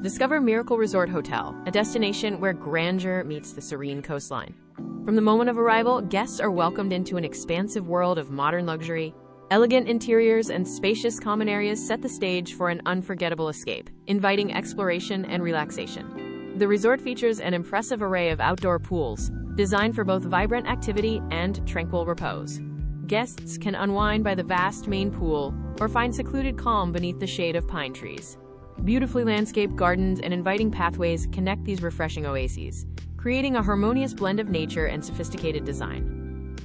Discover Miracle Resort Hotel, a destination where grandeur meets the serene coastline. From the moment of arrival, guests are welcomed into an expansive world of modern luxury. Elegant interiors and spacious common areas set the stage for an unforgettable escape, inviting exploration and relaxation. The resort features an impressive array of outdoor pools, designed for both vibrant activity and tranquil repose. Guests can unwind by the vast main pool or find secluded calm beneath the shade of pine trees. Beautifully landscaped gardens and inviting pathways connect these refreshing oases, creating a harmonious blend of nature and sophisticated design.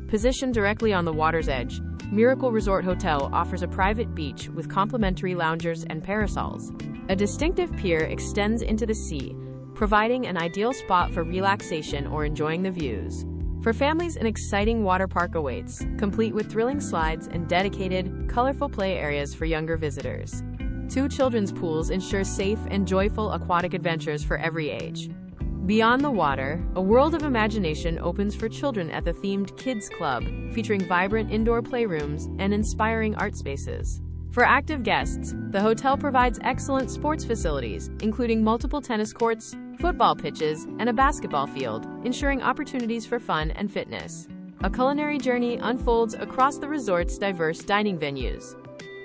Positioned directly on the water's edge, Miracle Resort Hotel offers a private beach with complimentary loungers and parasols. A distinctive pier extends into the sea, providing an ideal spot for relaxation or enjoying the views. For families, an exciting water park awaits, complete with thrilling slides and dedicated, colorful play areas for younger visitors. 2 children's pools ensure safe and joyful aquatic adventures for every age. Beyond the water, a world of imagination opens for children at the themed Kids Club, featuring vibrant indoor playrooms and inspiring art spaces. For active guests, the hotel provides excellent sports facilities, including multiple tennis courts, football pitches, and a basketball field, ensuring opportunities for fun and fitness. A culinary journey unfolds across the resort's diverse dining venues.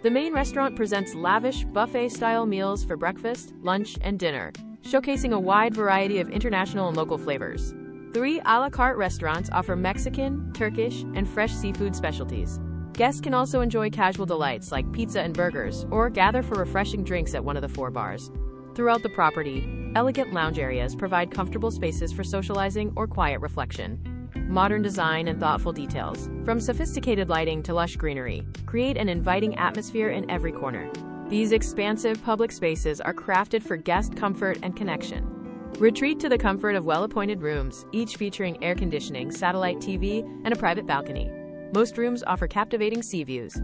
The main restaurant presents lavish, buffet-style meals for breakfast, lunch, and dinner, showcasing a wide variety of international and local flavors. 3 a la carte restaurants offer Mexican, Turkish, and fresh seafood specialties. Guests can also enjoy casual delights like pizza and burgers, or gather for refreshing drinks at one of the 4 bars. Throughout the property, elegant lounge areas provide comfortable spaces for socializing or quiet reflection. Modern design and thoughtful details, from sophisticated lighting to lush greenery, create an inviting atmosphere in every corner. These expansive public spaces are crafted for guest comfort and connection. Retreat to the comfort of well-appointed rooms, each featuring air conditioning, satellite TV, and a private balcony. Most rooms offer captivating sea views.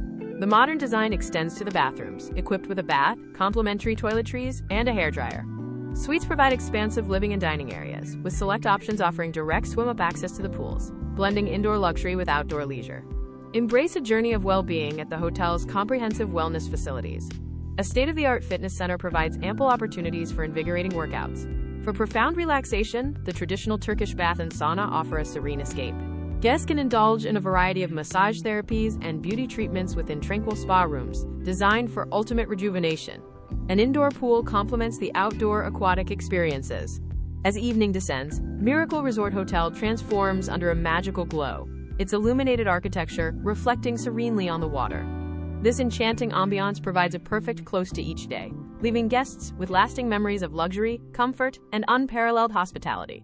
The modern design extends to the bathrooms, equipped with a bath, complimentary toiletries, and a hairdryer. Suites provide expansive living and dining areas, with select options offering direct swim-up access to the pools, blending indoor luxury with outdoor leisure. Embrace a journey of well-being at the hotel's comprehensive wellness facilities. A state-of-the-art fitness center provides ample opportunities for invigorating workouts. For profound relaxation, the traditional Turkish bath and sauna offer a serene escape. Guests can indulge in a variety of massage therapies and beauty treatments within tranquil spa rooms, designed for ultimate rejuvenation. An indoor pool complements the outdoor aquatic experiences. As evening descends, Miracle Resort Hotel transforms under a magical glow, its illuminated architecture reflecting serenely on the water. This enchanting ambiance provides a perfect close to each day, leaving guests with lasting memories of luxury, comfort, and unparalleled hospitality.